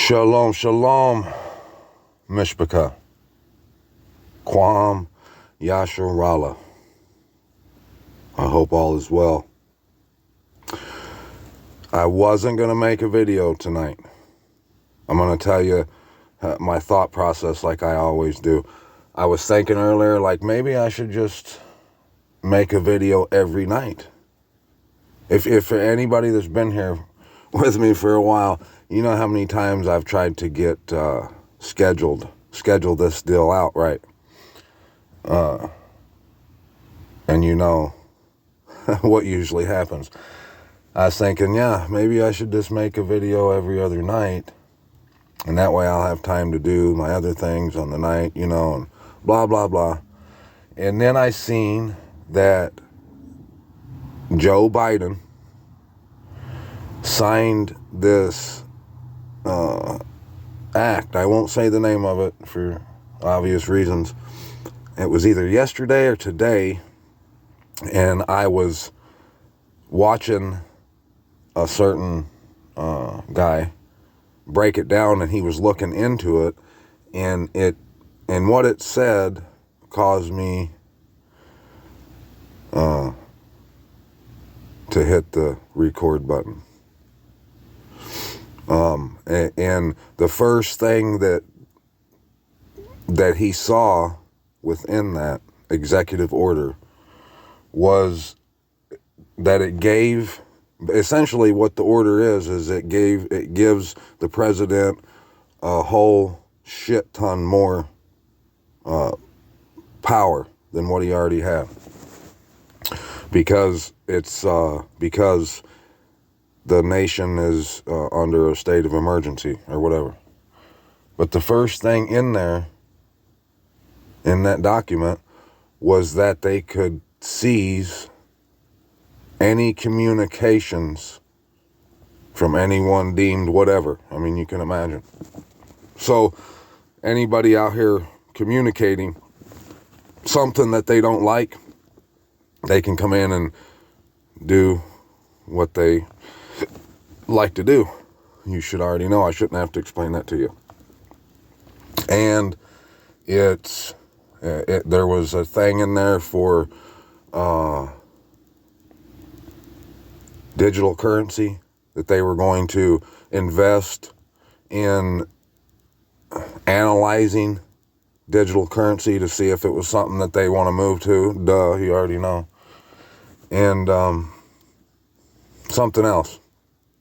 Shalom, shalom, Mishpaka, Kwam, Yasharala. I hope all is well. I wasn't going to make a video tonight. I'm going to tell you my thought process like I always do. I was thinking earlier, like maybe I should just make a video every night. If anybody that's been here with me for a while, you know how many times I've tried to get schedule this deal out, right? And you know what usually happens. I was thinking, yeah, maybe I should just make a video every other night, and that way I'll have time to do my other things on the night, you know, and blah, blah, blah. And then I seen that Joe Biden signed this act. I won't say the name of it for obvious reasons. It was either yesterday or today, and I was watching a certain guy break it down, and he was looking into it, and what it said caused me to hit the record button. And the first thing that he saw within that executive order was that it gave, essentially what the order is it gives the president a whole shit ton more power than what he already had, because because the nation is under a state of emergency or whatever. But the first thing in there, in that document, was that they could seize any communications from anyone deemed whatever. I mean, you can imagine. So anybody out here communicating something that they don't like, they can come in and do what they like to do. You should already know. I shouldn't have to explain that to you. And there was a thing in there for digital currency, that they were going to invest in analyzing digital currency to see if it was something that they want to move to. Duh, you already know. And something else.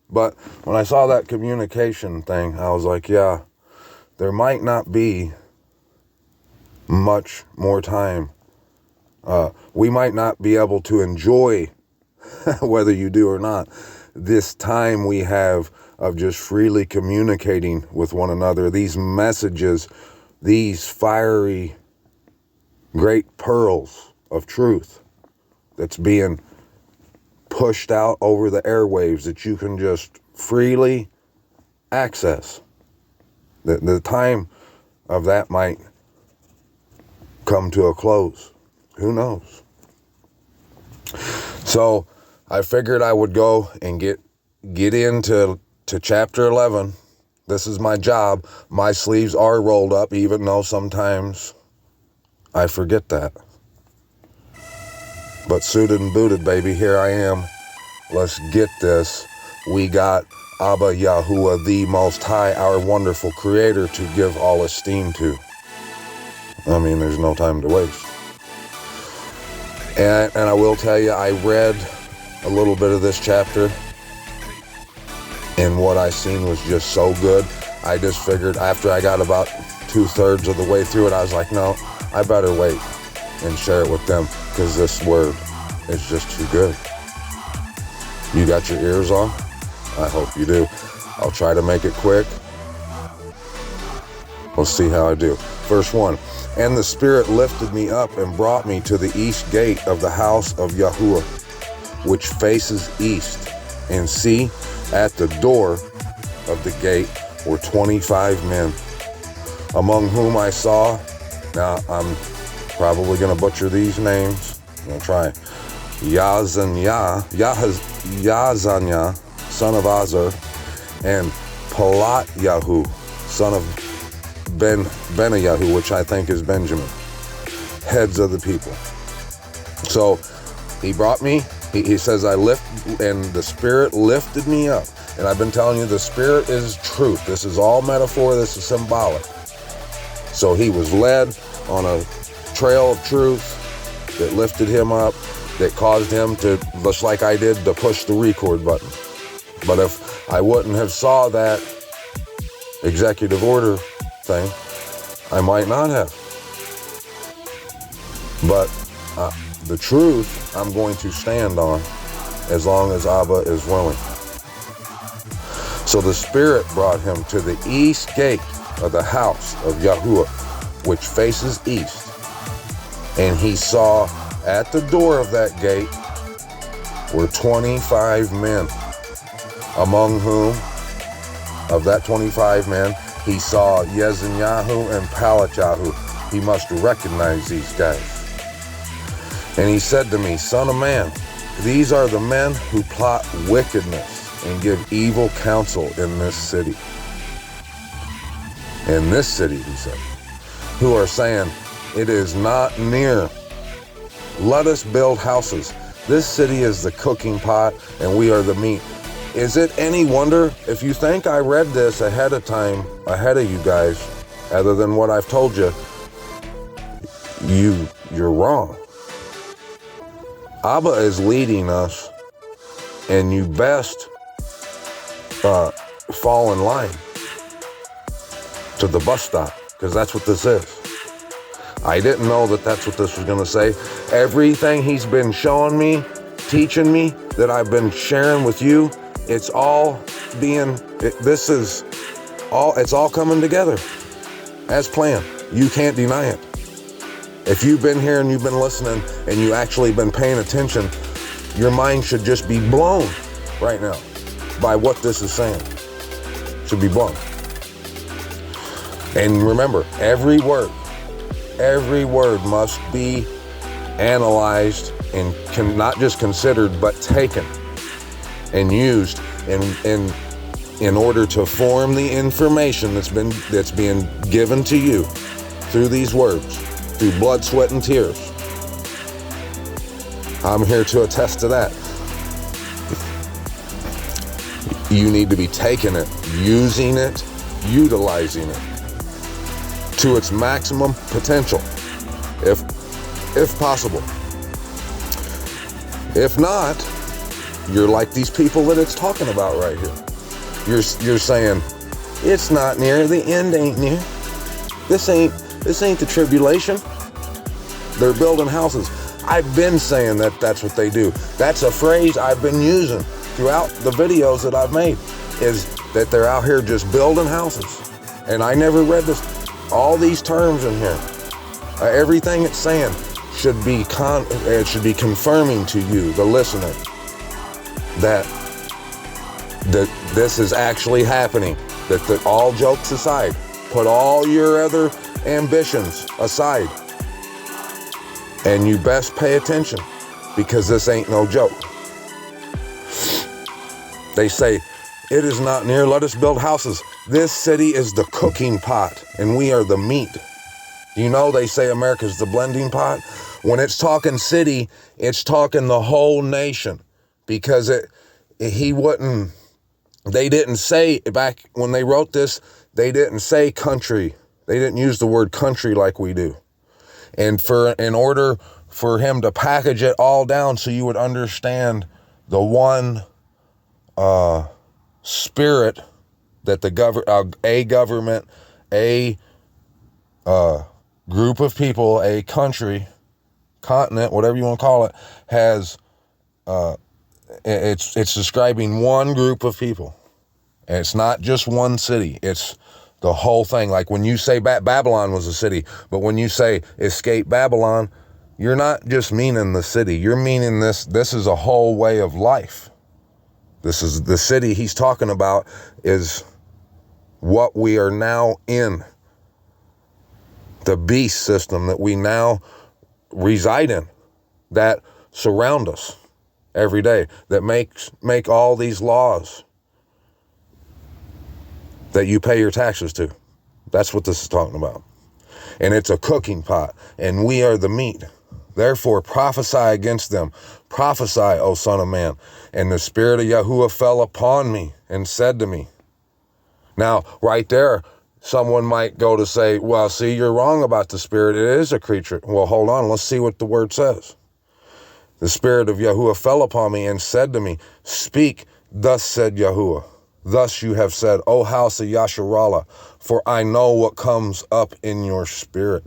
But when I saw that communication thing, I was like, yeah, there might not be much more time. We might not be able to enjoy, whether you do or not, this time we have of just freely communicating with one another. These messages, these fiery, great pearls of truth that's being pushed out over the airwaves that you can just freely access. The time of that might come to a close. Who knows? So I figured I would go and get into chapter 11. This is my job. My sleeves are rolled up, even though sometimes I forget that. But suited and booted, baby, here I am. Let's get this. We got Abba Yahuwah, the Most High, our wonderful Creator, to give all esteem to. I mean, there's no time to waste. And I will tell you, I read a little bit of this chapter, and what I seen was just so good. I just figured after I got about 2/3 of the way through it, I was like, no, I better wait and share it with them, because this word is just too good. You got your ears on? I hope you do. I'll try to make it quick. We'll see how I do. Verse 1. And the Spirit lifted me up and brought me to the east gate of the house of Yahuwah, which faces east. And see, at the door of the gate were 25 men, among whom I saw, now I'm probably going to butcher these names, I'm going to try, Yazanya, son of Azar, and Yahu, son of Benayahu, which I think is Benjamin, heads of the people. So he brought me, he says, and the Spirit lifted me up. And I've been telling you, the Spirit is truth. This is all metaphor, this is symbolic. So he was led on a trail of truth that lifted him up, that caused him to, just like I did, to push the record button. But if I wouldn't have saw that executive order thing, I might not have. But the truth I'm going to stand on as long as Abba is willing. So the Spirit brought him to the east gate of the house of Yahuwah, which faces east. And he saw at the door of that gate were 25 men, among whom, of that 25 men, he saw Yezanyahu and Palatyahu. He must recognize these guys. And he said to me, Son of man, these are the men who plot wickedness and give evil counsel in this city. In this city, he said, who are saying, it is not near. Let us build houses. This city is the cooking pot, and we are the meat. Is it any wonder if you think I read this ahead of time, ahead of you guys, other than what I've told you, you're wrong. Abba is leading us, and you best fall in line to the bus stop, because that's what this is. I didn't know that that's what this was going to say. Everything he's been showing me, teaching me, that I've been sharing with you, it's all it's all coming together as planned. You can't deny it. If you've been here and you've been listening and you actually been paying attention, your mind should just be blown right now by what this is saying. Should be blown. And remember, every word must be analyzed and not just considered, but taken and used in order to form the information that's being given to you through these words, through blood, sweat, and tears. I'm here to attest to that. You need to be taking it, using it, utilizing it to its maximum potential, if possible. If not, you're like these people that it's talking about right here. You're saying, it's not near, the end ain't near. This ain't the tribulation. They're building houses. I've been saying that that's what they do. That's a phrase I've been using throughout the videos that I've made, is that they're out here just building houses. And I never read this. All these terms in here, everything it's saying should be confirming to you, the listener, that this is actually happening. That all jokes aside, put all your other ambitions aside, and you best pay attention, because this ain't no joke. They say, it is not near, let us build houses. This city is the cooking pot, and we are the meat. You know, they say America's the blending pot. When it's talking city, it's talking the whole nation, because they didn't say, back when they wrote this, they didn't say country. They didn't use the word country like we do. And in order for him to package it all down so you would understand the one spirit that a government, a group of people, a country, continent, whatever you want to call it, has, it's describing one group of people. And it's not just one city. It's the whole thing. Like when you say Babylon was a city, but when you say escape Babylon, you're not just meaning the city. You're meaning this is a whole way of life. This is the city he's talking about, is what we are now in. The beast system that we now reside in, that surround us every day, that make all these laws. that you pay your taxes to. That's what this is talking about. And it's a cooking pot, and we are the meat. Therefore prophesy against them. Prophesy, O son of man. And the Spirit of Yahuwah fell upon me and said to me. Now, right there, someone might go to say, well, see, you're wrong about the Spirit. It is a creature. Well, hold on. Let's see what the word says. The Spirit of Yahuwah fell upon me and said to me, speak, thus said Yahuwah. Thus you have said, O house of Yasharallah, for I know what comes up in your spirit.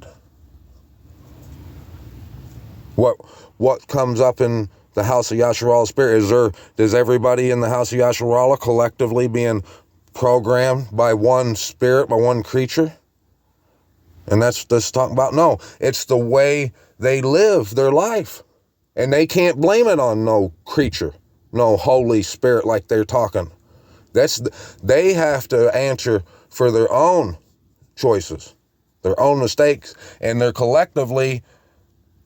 What comes up in the house of Yasharallah's spirit? Is everybody in the house of Yasharallah collectively being programmed by one spirit, by one creature? And that's what this is talking about? No, it's the way they live their life. And they can't blame it on no creature, no Holy Spirit like they're talking. They have to answer for their own choices, their own mistakes, and they're collectively,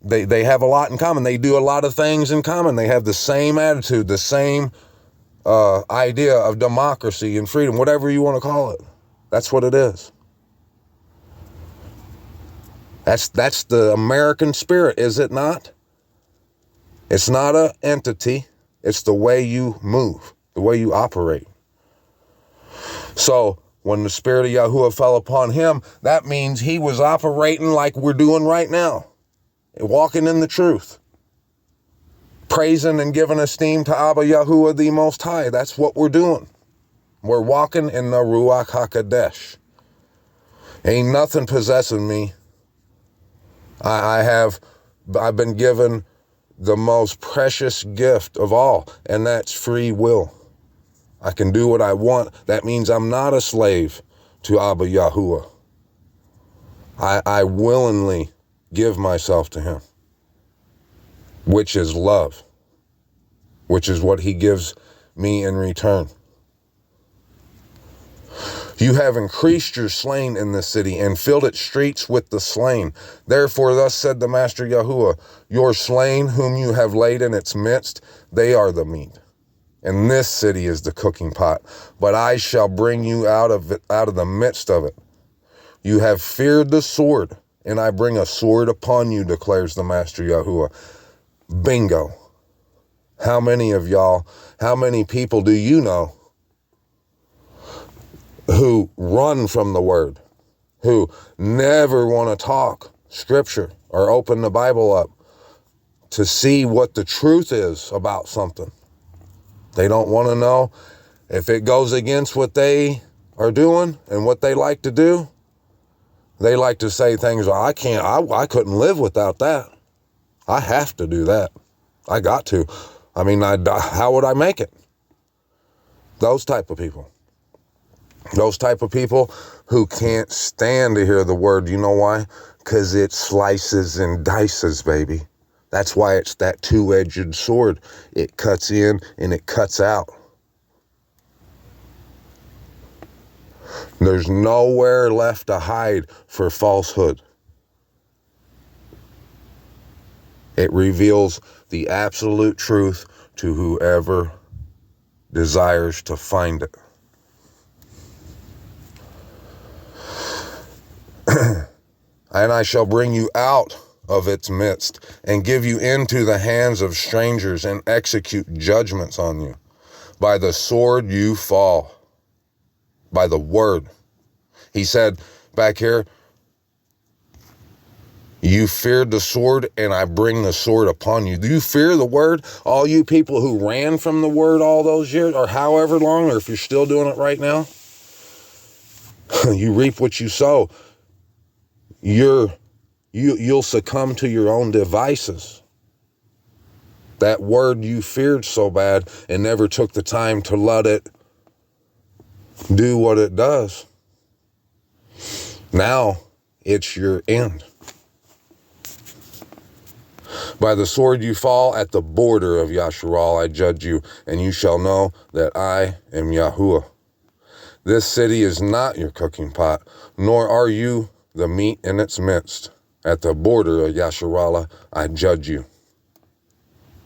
they have a lot in common. They do a lot of things in common. They have the same attitude, the same idea of democracy and freedom, whatever you want to call it. That's what it is. That's the American spirit, is it not? It's not an entity. It's the way you move, the way you operate. So when the Spirit of Yahuwah fell upon him, that means he was operating like we're doing right now, walking in the truth, praising and giving esteem to Abba Yahuwah the Most High. That's what we're doing. We're walking in the Ruach HaKodesh. Ain't nothing possessing me. I've been given the most precious gift of all, and that's free will. I can do what I want. That means I'm not a slave to Abba Yahuwah. I willingly give myself to him, which is love, which is what he gives me in return. You have increased your slain in this city and filled its streets with the slain. Therefore, thus said the Master Yahuwah, your slain whom you have laid in its midst, they are the meat. And this city is the cooking pot, but I shall bring you out of the midst of it. You have feared the sword, and I bring a sword upon you, declares the Master Yahuwah. Bingo. How many of y'all, how many people do you know who run from the word, who never want to talk scripture or open the Bible up to see what the truth is about something? They don't want to know if it goes against what they are doing and what they like to do. They like to say things like, I couldn't live without that. I have to do that. I got to. I mean, how would I make it? Those type of people. Those type of people who can't stand to hear the word. You know why? Because it slices and dices, baby. That's why it's that two-edged sword. It cuts in and it cuts out. There's nowhere left to hide for falsehood. It reveals the absolute truth to whoever desires to find it. And I shall bring you out of its midst, and give you into the hands of strangers, and execute judgments on you. By the sword you fall. By the word. He said back here, you feared the sword, and I bring the sword upon you. Do you fear the word? All you people who ran from the word all those years, or however long, or if you're still doing it right now, you reap what you sow. You'll succumb to your own devices. That word you feared so bad and never took the time to let it do what it does. Now it's your end. By the sword you fall, at the border of Yasharal I judge you, and you shall know that I am Yahuwah. This city is not your cooking pot, nor are you the meat in its midst. At the border of Yasharallah I judge you.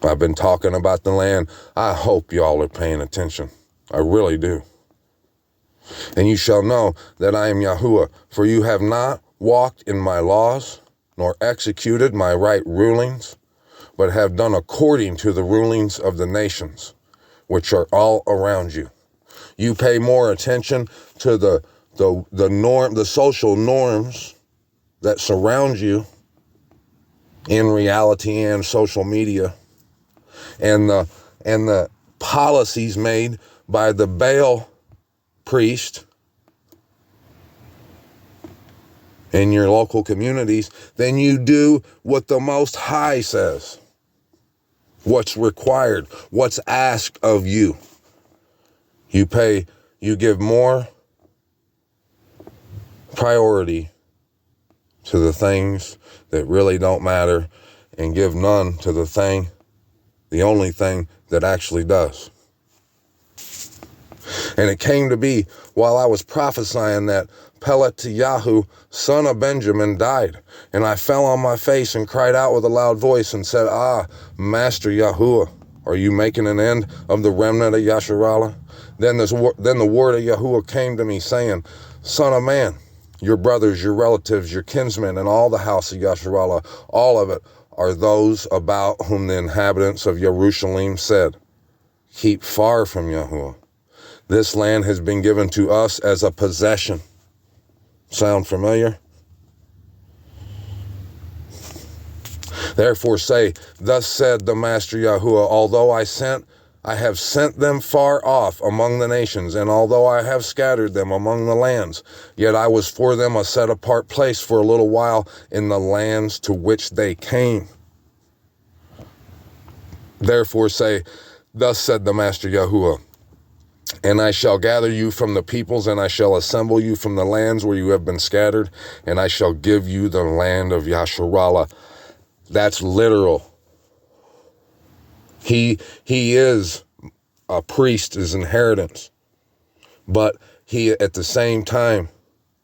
I've been talking about the land. I hope y'all are paying attention. I really do. And you shall know that I am Yahuwah, for you have not walked in my laws, nor executed my right rulings, but have done according to the rulings of the nations, which are all around you. You pay more attention to the social norms that surround you in reality and social media, and the policies made by the Baal priest in your local communities, than you do what the Most High says, what's required, what's asked of you. You give more priority to the things that really don't matter, and give none to the only thing that actually does. And it came to be while I was prophesying that Pelatiyahu, son of Benjamin, died. And I fell on my face and cried out with a loud voice and said, Master Yahuwah, are you making an end of the remnant of Yasharallah? Then the word of Yahuwah came to me, saying, Son of man, your brothers, your relatives, your kinsmen, and all the house of Yasharallah, all of it, are those about whom the inhabitants of Jerusalem said, Keep far from Yahuwah. This land has been given to us as a possession. Sound familiar? Therefore say, Thus said the Master Yahuwah, although I have sent them far off among the nations, and although I have scattered them among the lands, yet I was for them a set-apart place for a little while in the lands to which they came. Therefore say, Thus said the Master Yahuwah, and I shall gather you from the peoples, and I shall assemble you from the lands where you have been scattered, and I shall give you the land of Yasharallah. That's literal. He is a priest's inheritance, but he, at the same time,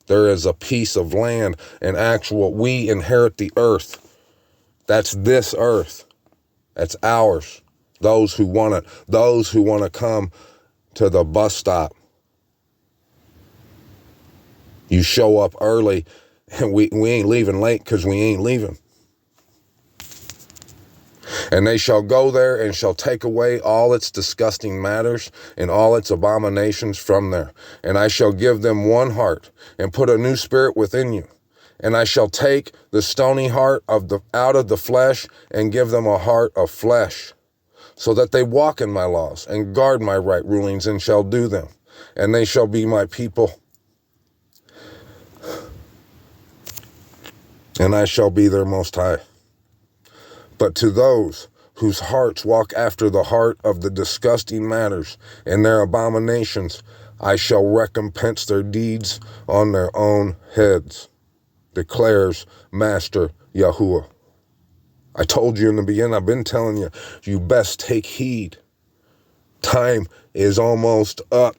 there is a piece of land, an actual, we inherit the earth. That's this earth. That's ours. Those who want it, those who want to come to the bus stop. You show up early, and we ain't leaving late because we ain't leaving. And they shall go there and shall take away all its disgusting matters and all its abominations from there. And I shall give them one heart and put a new spirit within you. And I shall take the stony heart out of the flesh and give them a heart of flesh, so that they walk in my laws and guard my right rulings and shall do them. And they shall be my people, and I shall be their Most High. But to those whose hearts walk after the heart of the disgusting matters and their abominations, I shall recompense their deeds on their own heads, declares Master Yahuwah. I told you in the beginning, I've been telling you, you best take heed. Time is almost up.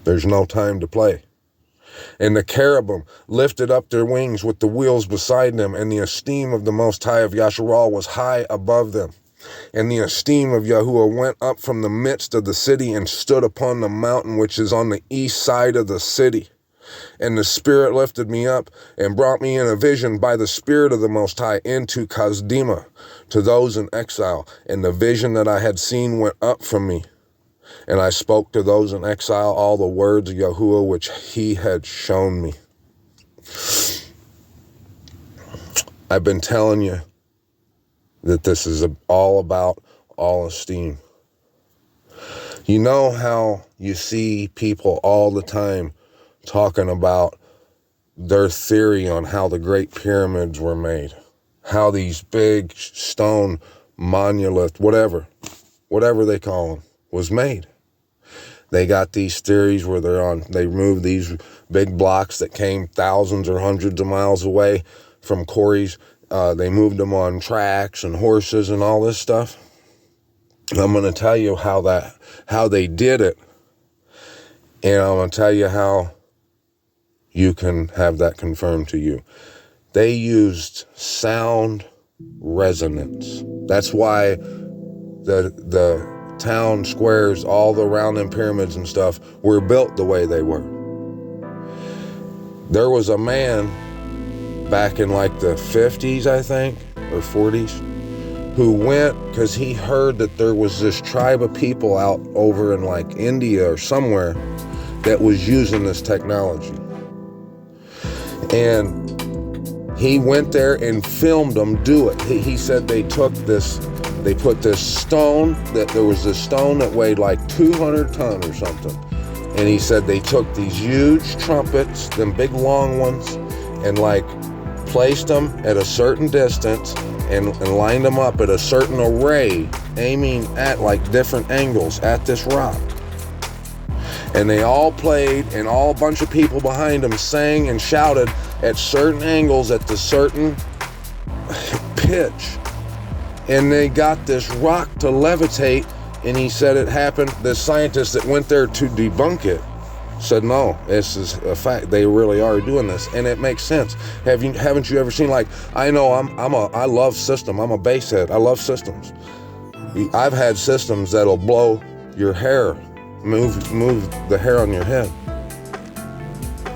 There's no time to play. And the cherubim lifted up their wings with the wheels beside them, and the esteem of the Most High of Yasharal was high above them. And the esteem of Yahuwah went up from the midst of the city and stood upon the mountain which is on the east side of the city. And the Spirit lifted me up and brought me in a vision by the Spirit of the Most High into Kasdima, to those in exile. And the vision that I had seen went up from me. And I spoke to those in exile all the words of Yahuwah which he had shown me. I've been telling you that this is all about all esteem. You know how you see people all the time talking about their theory on how the Great Pyramids were made, how these big stone monolith, whatever they call them, was made. They got these theories where they moved these big blocks that came thousands or hundreds of miles away from quarries. They moved them on tracks and horses and all this stuff. And I'm going to tell you how they did it, and I'm going to tell you how you can have that confirmed to you. They used sound resonance. That's why the town squares all around them pyramids and stuff were built the way they were. There was a man back in like the 50s, I think, or 40s, who went because he heard that there was this tribe of people out over in like India or somewhere that was using this technology. And he went there and filmed them do it. He said they put this stone, that there was this stone that weighed like 200 tons or something. And he said they took these huge trumpets, them big long ones, and like placed them at a certain distance and lined them up at a certain array, aiming at like different angles at this rock. And they all played, and all a bunch of people behind them sang and shouted at certain angles at the certain pitch. And they got this rock to levitate, and he said it happened. The scientist that went there to debunk it said, no, this is a fact. They really are doing this, and it makes sense. Haven't you ever seen, like, I know I love system. I'm a basshead. I love systems. I've had systems that'll blow your hair, move the hair on your head.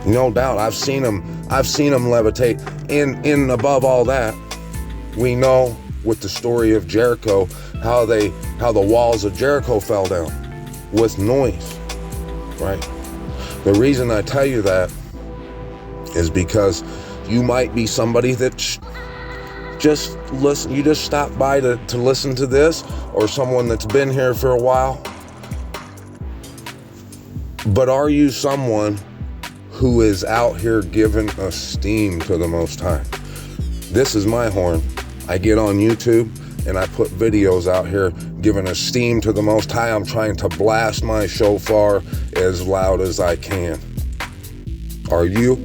No doubt, I've seen them levitate. And above all that, we know with the story of Jericho, how the walls of Jericho fell down with noise, right? The reason I tell you that is because you might be somebody that just listen. You just stop by to listen to this, or someone that's been here for a while. But are you someone who is out here giving esteem to the Most High? This is my horn. I get on YouTube and I put videos out here giving esteem to the Most High. I'm trying to blast my shofar as loud as I can. Are you?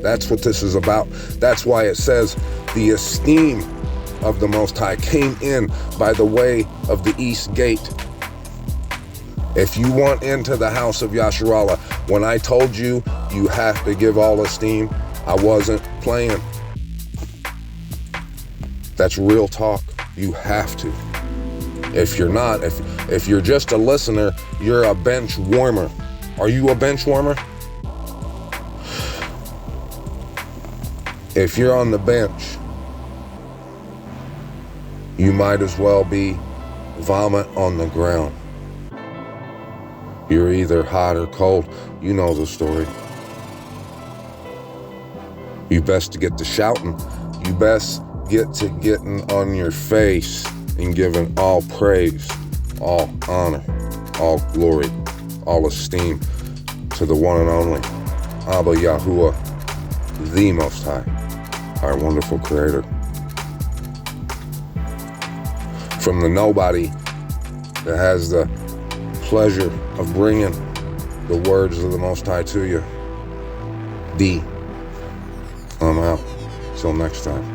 That's what this is about. That's why it says the esteem of the Most High came in by the way of the east gate. If you want into the house of Yasharallah, when I told you you have to give all esteem, I wasn't playing. That's real talk. You have to. If you're not, if you're just a listener, you're a bench warmer. Are you a bench warmer? If you're on the bench, you might as well be vomit on the ground. You're either hot or cold. You know the story. You best to get to shouting. You best get to getting on your face and giving all praise, all honor, all glory, all esteem to the one and only Abba Yahuwah, the Most High, our wonderful Creator. From the nobody that has the pleasure of bringing the words of the Most High to you, I'm out. Till next time.